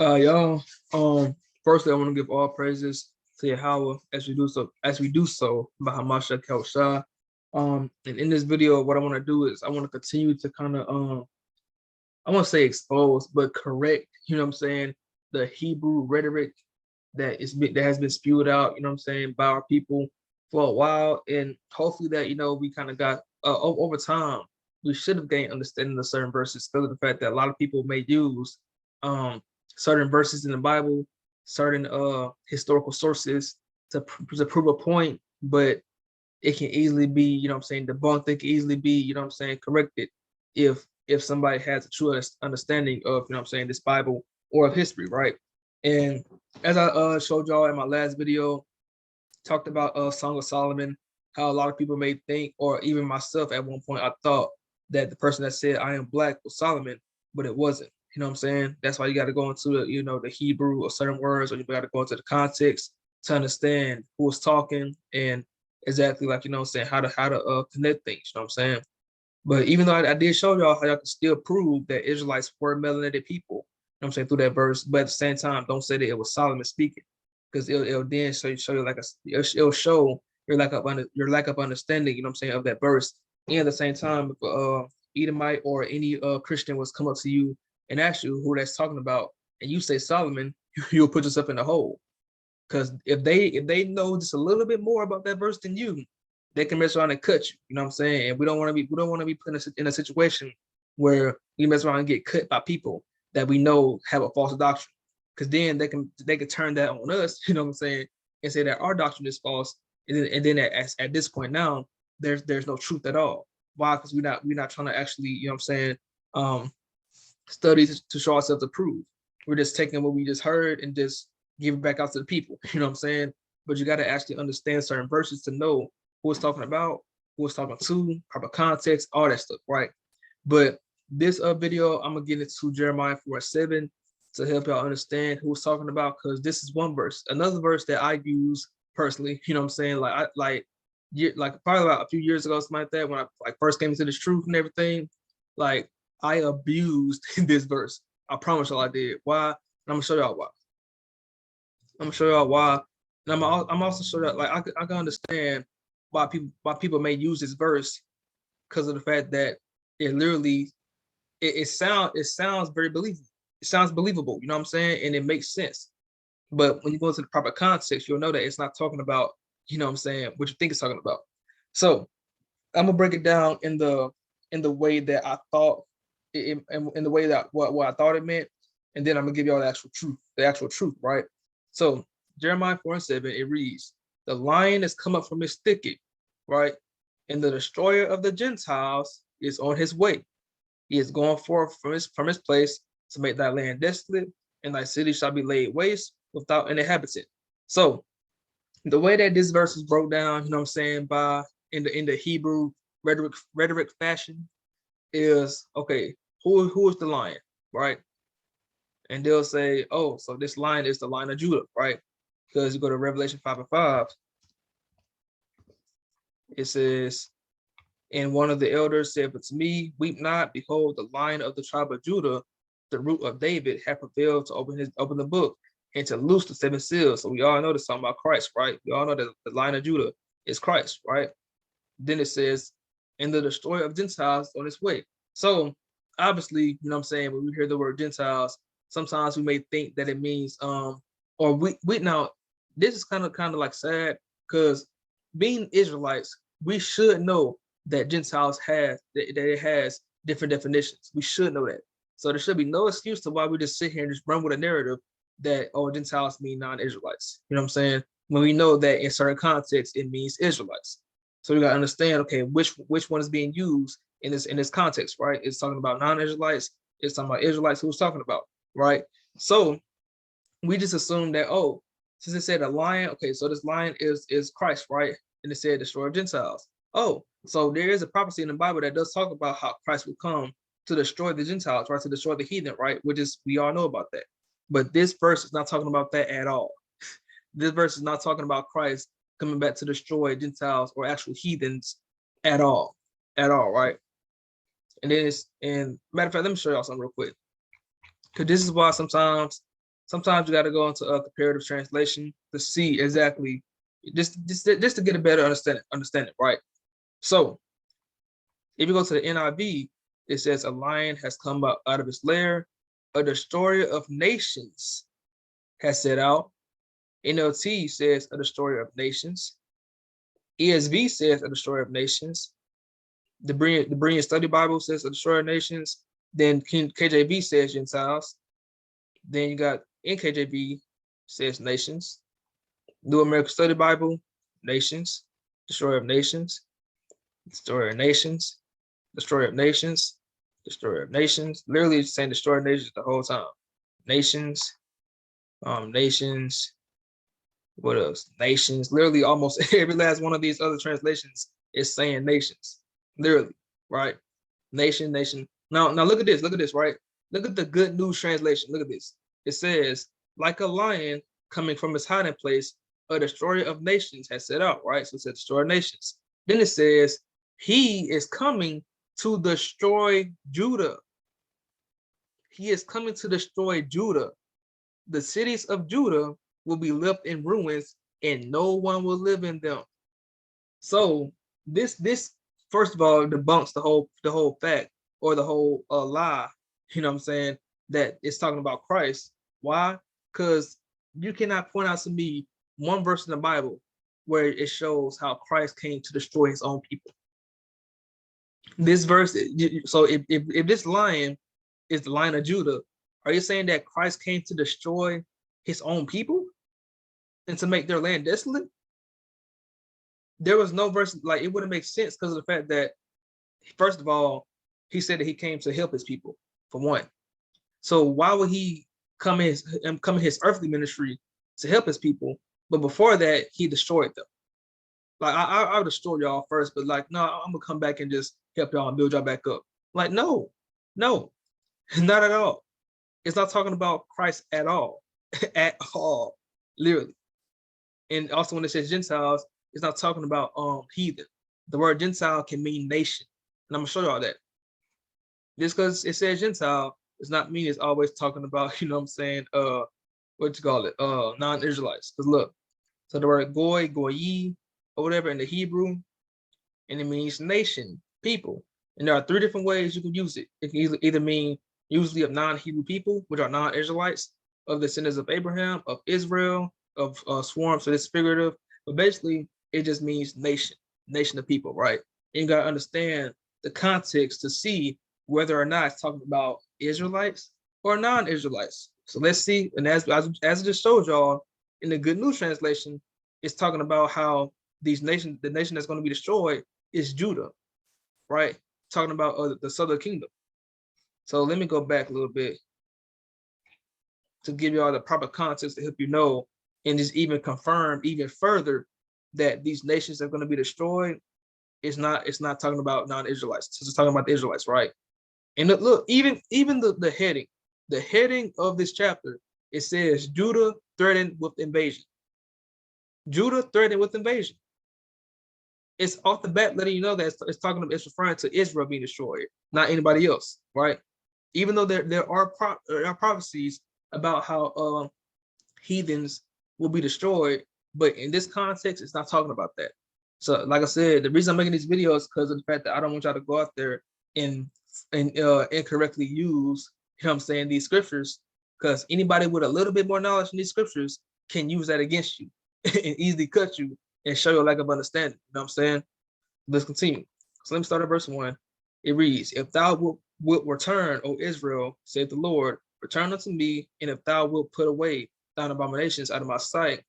Y'all. Firstly, I want to give all praises to Yahweh as we do so by Hamasha Kelshah. And in this video, what I want to do is I want to continue to kind of I want to say expose, but correct. You know what I'm saying? The Hebrew rhetoric that has been spewed out. You know what I'm saying, by our people for a while, and hopefully that we kind of got over time. We should have gained understanding of certain verses because of the fact that a lot of people may use um certain verses in the Bible, certain historical sources to prove a point, but it can easily be, what I'm saying, debunked. It can easily be, what I'm saying, corrected if somebody has a true understanding of, what I'm saying, this Bible or of history, right? And as I showed y'all in my last video, talked about Song of Solomon, how a lot of people may think, or even myself at one point, I thought that the person that said I am black was Solomon, but it wasn't. You know what I'm saying? That's why you got to go into the Hebrew or certain words, or you got to go into the context to understand who was talking and exactly, like, what I'm saying, how to connect things. You know what I'm saying? But even though I did show y'all how y'all can still prove that Israelites were melanated people, you know what I'm saying, through that verse, but at the same time, don't say that it was Solomon speaking, because it'll then show you like it'll show your lack of understanding, you know what I'm saying, of that verse. And at the same time, if Edomite or any Christian was come up to you and ask you who that's talking about, and you say Solomon, you'll put yourself in the hole. Because if they know just a little bit more about that verse than you, they can mess around and cut you. You know what I'm saying? And we don't want to be put in a situation where we mess around and get cut by people that we know have a false doctrine. Because then they can turn that on us. You know what I'm saying? And say that our doctrine is false. And then at this point now, there's no truth at all. Why? Because we're not trying to actually, what I'm saying, um, study to show ourselves approved. We're just taking what we just heard and just give it back out to the people. You know what I'm saying? But you got to actually understand certain verses to know who it's talking about, who it's talking to, proper context, all that stuff, right? But this video, I'm gonna get into Jeremiah 4:7 to help y'all understand who it's talking about, because this is one verse. Another verse that I use personally, you know what I'm saying? Like probably about a few years ago, something like that, when I like first came into this truth and everything, like I abused this verse. I promise y'all I did. Why? And I'm gonna show y'all why. I'm gonna show y'all why. And I'm also show that like I can understand why people may use this verse because of the fact that it literally it sounds very believable. It sounds believable, you know what I'm saying? And it makes sense. But when you go into the proper context, you'll know that it's not talking about, you know what I'm saying, what you think it's talking about. So I'm gonna break it down in the way that I thought in the way that what I thought it meant, and then I'm gonna give y'all the actual truth, right? So Jeremiah 4:7, it reads, "The lion has come up from his thicket, right? And the destroyer of the Gentiles is on his way. He is going forth from his place to make thy land desolate, and thy city shall be laid waste without an inhabitant." So the way that this verse is broke down, you know what I'm saying, by in the Hebrew rhetoric fashion is, okay, who is the lion, right? And they'll say, oh, so this lion is the lion of Judah, right? Because you go to Revelation 5:5, it says, and one of the elders said, "But to me, weep not, behold, the lion of the tribe of Judah, the root of David, hath prevailed to open the book and to loose the seven seals." So we all know this talking about Christ, right? We all know that the lion of Judah is Christ, right? Then it says, "And the destroyer of Gentiles on its way." So obviously, you know what I'm saying, when we hear the word Gentiles, sometimes we may think that it means or we now this is kind of like sad, because being Israelites, we should know that Gentiles have that it has different definitions. We should know that. So there should be no excuse to why we just sit here and just run with a narrative that, oh, Gentiles mean non-Israelites. You know what I'm saying? When we know that in certain contexts it means Israelites. So we gotta understand, okay, which one is being used in this context, right? It's talking about non-Israelites, it's talking about Israelites, who's talking about, right? So we just assume that, oh, since it said a lion, okay, so this lion is Christ, right? And it said destroy Gentiles. Oh, so there is a prophecy in the Bible that does talk about how Christ will come to destroy the Gentiles, right? To destroy the heathen, right? Which is, we all know about that. But this verse is not talking about that at all. This verse is not talking about Christ coming back to destroy Gentiles or actual heathens at all. At all, right? And then it's, and matter of fact, let me show y'all something real quick. Because this is why sometimes sometimes you got to go into a comparative translation to see exactly, just to get a better understanding, right? So if you go to the NIV, it says a lion has come out of his lair, a destroyer of nations has set out. NLT says a destroyer of nations. ESV says a destroyer of nations. The Berean Study Bible says a destroyer of nations. Then KJV says Gentiles. Then you got NKJV says nations. New American Study Bible, nations, destroyer of nations, destroyer of nations, destroyer of nations, destroyer of nations. Literally saying destroyer of nations the whole time. Nations, nations. What else? Nations. Literally, almost every last one of these other translations is saying nations. Literally, right? Nation, nation. Now look at this. Look at this, right? Look at the Good News translation. Look at this. It says, like a lion coming from his hiding place, a destroyer of nations has set out, right? So it says destroyer nations. Then it says, he is coming to destroy Judah. He is coming to destroy Judah. The cities of Judah will be left in ruins and no one will live in them. So this first of all debunks the whole fact or the whole lie, you know what I'm saying, that it's talking about Christ. Why? Because you cannot point out to me one verse in the Bible where it shows how Christ came to destroy his own people. This verse, so if this lion is the Lion of Judah, are you saying that Christ came to destroy his own people and to make their land desolate? There was no verse, like it wouldn't make sense because of the fact that, first of all, he said that he came to help his people, for one. So why would he come in his earthly ministry to help his people? But before that, he destroyed them. Like I'll destroy y'all first, but like, no, I'm gonna come back and just help y'all and build y'all back up. Like, no, not at all. It's not talking about Christ at all, at all, literally. And also when it says Gentiles, it's not talking about heathen. The word Gentile can mean nation, and I'm gonna show y'all that. Just because it says Gentile does not mean it's always talking about, you know what I'm saying, what you call it, non-Israelites. Because look, so the word goy, goyi, or whatever in the Hebrew, and it means nation, people. And there are three different ways you can use it. It can either mean usually of non-Hebrew people, which are non-Israelites, of the descendants of Abraham, of Israel, of swarm, so it's figurative. But basically, it just means nation, nation of people, right? And you gotta understand the context to see whether or not it's talking about Israelites or non-Israelites. So let's see, and as I just showed y'all in the Good News translation, it's talking about how the nation that's going to be destroyed is Judah, right? Talking about the southern kingdom. So let me go back a little bit to give y'all the proper context to help you know, and just even confirm even further that these nations that are going to be destroyed it's not talking about non-Israelites. It's talking about the Israelites, right? And look, even the heading of this chapter, it says Judah threatened with invasion. Judah threatened with invasion. It's off the bat letting you know that it's referring to Israel being destroyed, not anybody else, right? Even though there are prophecies about how heathens will be destroyed, but in this context, it's not talking about that. So, like I said, the reason I'm making these videos is because of the fact that I don't want y'all to go out there and incorrectly use, you know what I'm saying, these scriptures, because anybody with a little bit more knowledge in these scriptures can use that against you and easily cut you and show your lack of understanding. You know what I'm saying? Let's continue. So let me start at verse 1. It reads, if thou wilt return, O Israel, saith the Lord, return unto me, and if thou wilt put away thine abominations out of my sight,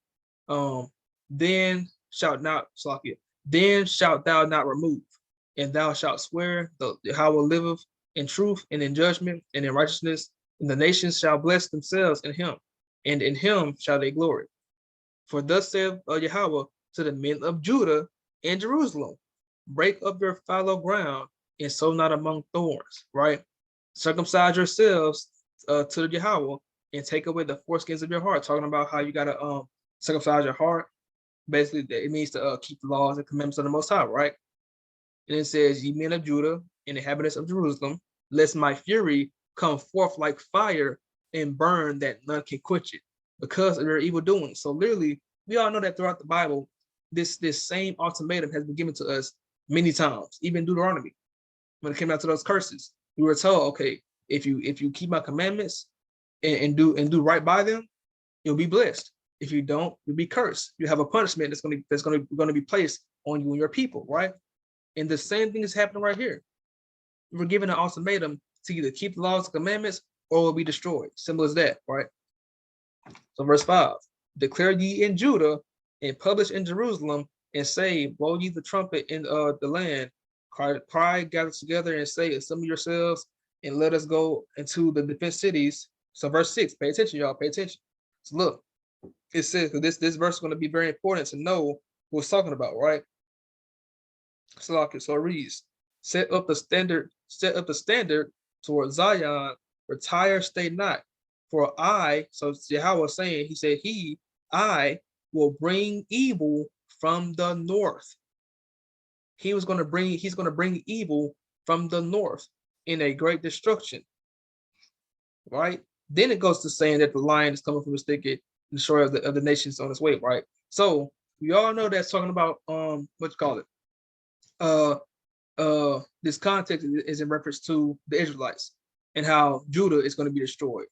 then shalt thou not remove, and thou shalt swear, the Yahweh liveth in truth and in judgment and in righteousness, and the nations shall bless themselves in him, and in him shall they glory. For thus saith Yahweh to the men of Judah and Jerusalem, break up your fallow ground and sow not among thorns, right? Circumcise yourselves to the Yahweh and take away the foreskins of your heart, talking about how you gotta circumcise your heart. Basically, it means to keep the laws and commandments of the Most High, right? And it says, ye men of Judah and inhabitants of Jerusalem, lest my fury come forth like fire and burn that none can quench it because of their evil doing. So literally, we all know that throughout the Bible, this same ultimatum has been given to us many times, even Deuteronomy. When it came down to those curses, we were told, okay, if you keep my commandments and do right by them, you'll be blessed. If you don't, you'll be cursed. You have a punishment that's gonna be placed on you and your people, right? And the same thing is happening right here. We're given an ultimatum to either keep the laws and commandments or will be destroyed. Simple as that, right? So verse 5, declare ye in Judah and publish in Jerusalem and say, blow ye the trumpet in the land, cry, gather together and say, assemble yourselves and let us go into the defense cities. So verse 6, pay attention, y'all, pay attention. So look, it says this verse is going to be very important to know who it's talking about, right? So it reads, set up the standard towards Zion, retire, stay not. For I, so Yahweh was saying, he said, I will bring evil from the north. He's going to bring evil from the north in a great destruction. Right? Then it goes to saying that the lion is coming from the thicket, the shore of the nations on its way, right? So we all know that's talking about what you call it. This context is in reference to the Israelites and how Judah is going to be destroyed,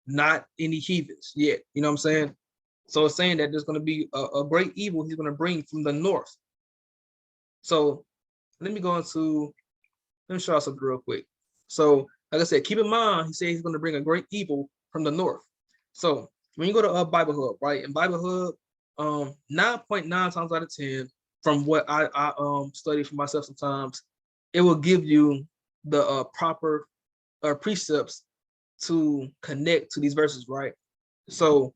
not any heathens yet. You know what I'm saying? So it's saying that there's going to be a great evil he's going to bring from the north. So let me show you something real quick. So like I said, keep in mind, he said he's going to bring a great evil from the north. So when you go to Bible Hub, right? In Bible Hub, 9.9 times out of 10, from what I study for myself sometimes, it will give you the proper precepts to connect to these verses, right? So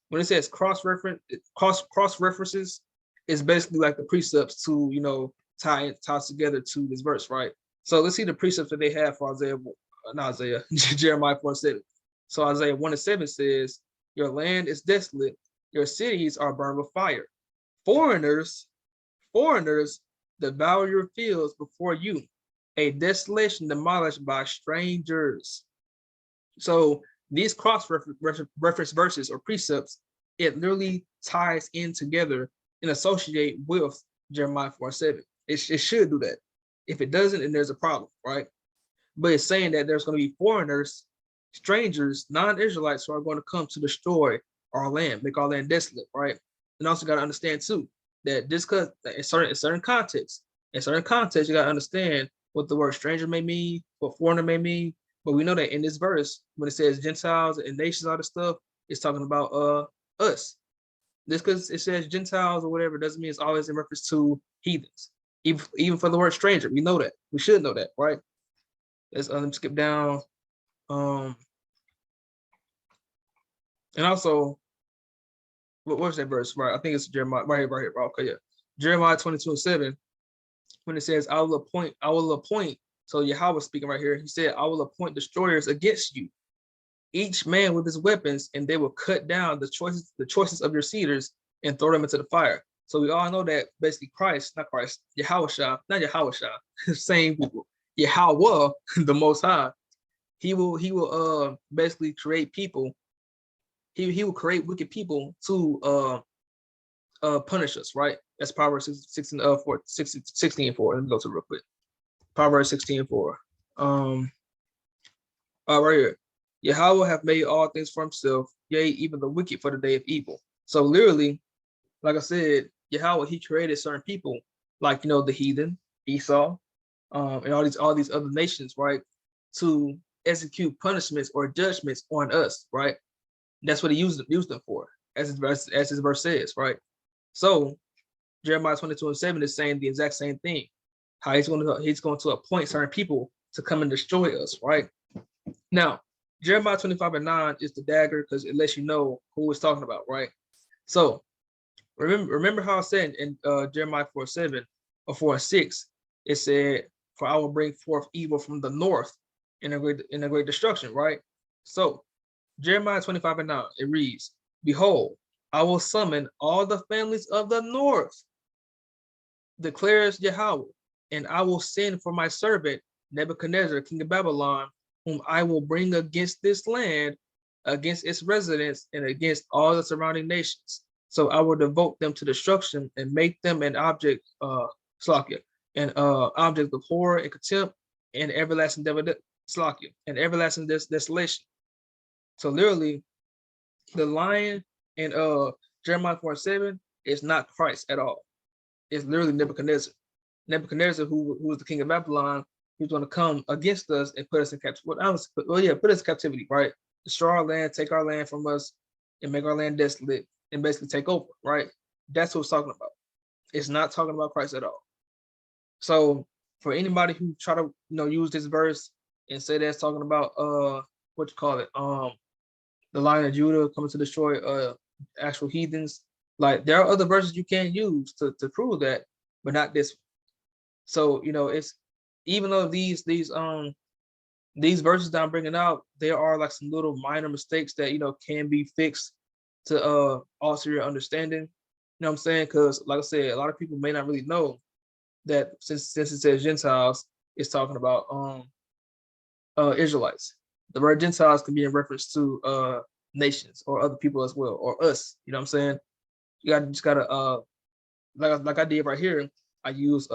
when it says cross references, is basically like the precepts to tie together to this verse, right? So let's see the precepts that they have for Jeremiah 4:7. So Isaiah 1:7 says, your land is desolate, your cities are burned with fire. Foreigners devour your fields before you, a desolation demolished by strangers. So these cross-reference verses or precepts, it literally ties in together and associate with Jeremiah 4:7. It should do that. If it doesn't, then there's a problem, right? But it's saying that there's going to be foreigners, strangers, non-Israelites who are going to come to destroy our land, make our land desolate, right? And also got to understand too that this in certain contexts, you got to understand what the word stranger may mean, what foreigner may mean. But we know that in this verse, when it says Gentiles and nations, all this stuff, it's talking about us. Just because it says Gentiles or whatever doesn't mean it's always in reference to heathens. Even for the word stranger, we know that. We should know that, right? Let's skip down. And also, what's that verse? Right, I think it's Jeremiah right here. Okay, yeah, Jeremiah 22:7. When it says, I will appoint. So Yahweh speaking right here. He said, I will appoint destroyers against you, each man with his weapons, and they will cut down the choices of your cedars and throw them into the fire. So we all know that basically Yahweh, same people, Yahweh, the Most High, he will basically create people. He will create wicked people to punish us, right? That's Proverbs 16:4. Let me go to it real quick. Proverbs 16:4. Right here. Yahweh have made all things for himself, yea, even the wicked for the day of evil. So literally, like I said, Yahweh, he created certain people, like the heathen, Esau, and all these other nations, right, to execute punishments or judgments on us, right? That's what he used them for, as his verse says, right? So Jeremiah 22:7 is saying the exact same thing. How he's going to appoint certain people to come and destroy us, right? Now, Jeremiah 25:9 is the dagger because it lets you know who it's talking about, right? So remember how I said in Jeremiah 4:7 or 4:6, it said, "For I will bring forth evil from the north in a great destruction," right? So Jeremiah 25:9, it reads, "Behold, I will summon all the families of the north, declares Yahweh, and I will send for my servant Nebuchadnezzar, king of Babylon, whom I will bring against this land against its residents and against all the surrounding nations. So I will devote them to destruction and make them an object, Slakia, an object of horror and contempt and everlasting Slakia, and everlasting desolation. So literally, the lion in Jeremiah 4:7 is not Christ at all. It's literally Nebuchadnezzar. Nebuchadnezzar, who was the king of Babylon, he's going to come against us and put us in captivity. Put us in captivity, right? Destroy our land, take our land from us, and make our land desolate, and basically take over, right? That's what it's talking about. It's not talking about Christ at all. So for anybody who try to use this verse and say that's talking about what you call it, the Lion of Judah coming to destroy actual heathens, like there are other verses you can use to prove that, but not this one. So it's, even though these verses that I'm bringing out, there are like some little minor mistakes that can be fixed to alter your understanding. You know what I'm saying? Because like I said, a lot of people may not really know that since it says Gentiles, it's talking about Israelites. The word Gentiles can be in reference to nations or other people as well, or us. You know what I'm saying? You just gotta like I did right here. I use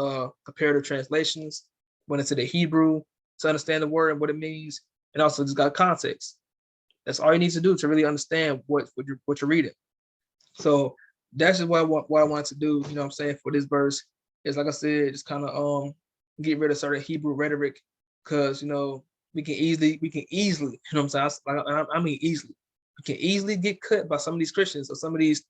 comparative translations, went into the Hebrew to understand the word and what it means, and also just got context. That's all you need to do to really understand what you're reading. So that's just what I wanted to do. You know what I'm saying, for this verse is, like I said, just kind of get rid of certain Hebrew rhetoric, because we can easily, you know what I'm saying? I mean easily. We can easily get cut by some of these Christians or some of these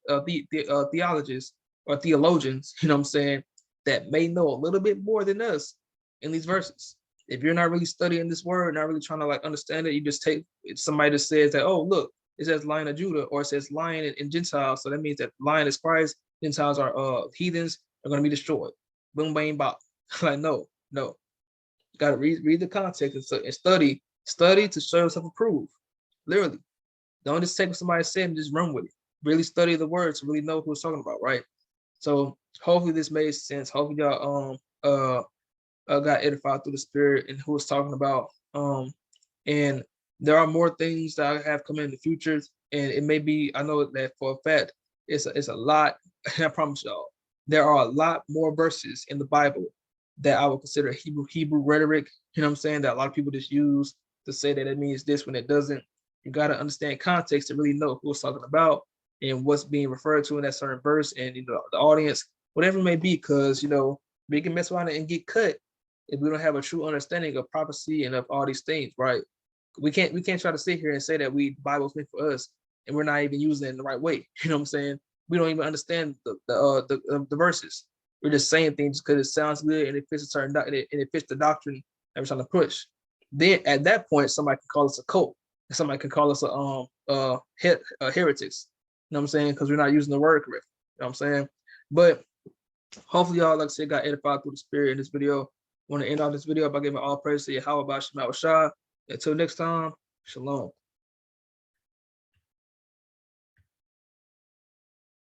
theologians or theologians, you know what I'm saying, that may know a little bit more than us in these verses. If you're not really studying this word, not really trying to like understand it, you just take somebody that says that, oh, look, it says Lion of Judah, or it says Lion in Gentiles, so that means that Lion is Christ, Gentiles are heathens, are going to be destroyed. Boom, bang, bop. Like, no. You got to read the context and study to show yourself approved. Literally, don't just take what somebody said and just run with it. Really study the words to really know who it's talking about, right? So hopefully this made sense. Hopefully y'all got edified through the Spirit and who it's talking about. And there are more things that I have coming in the future, and it may be, I know that for a fact, it's a lot. And I promise y'all, there are a lot more verses in the Bible that I would consider Hebrew rhetoric. You know what I'm saying? That a lot of people just use to say that it means this when it doesn't. You got to understand context to really know who it's talking about and what's being referred to in that certain verse, and the audience, whatever it may be, because we can mess around and get cut if we don't have a true understanding of prophecy and of all these things, right? We can't try to sit here and say that the Bible's meant for us and we're not even using it in the right way. You know what I'm saying? We don't even understand the verses. We're just saying things because it sounds good and it fits a certain and it fits the doctrine that we're trying to push. Then at that point, somebody can call us a cult. Somebody can call us heretics. You know what I'm saying? Because we're not using the word correctly. You know what I'm saying? But hopefully y'all, like I said, got edified through the Spirit in this video. Want to end off this video by giving all praise to Yahweh Shah. Until next time, shalom.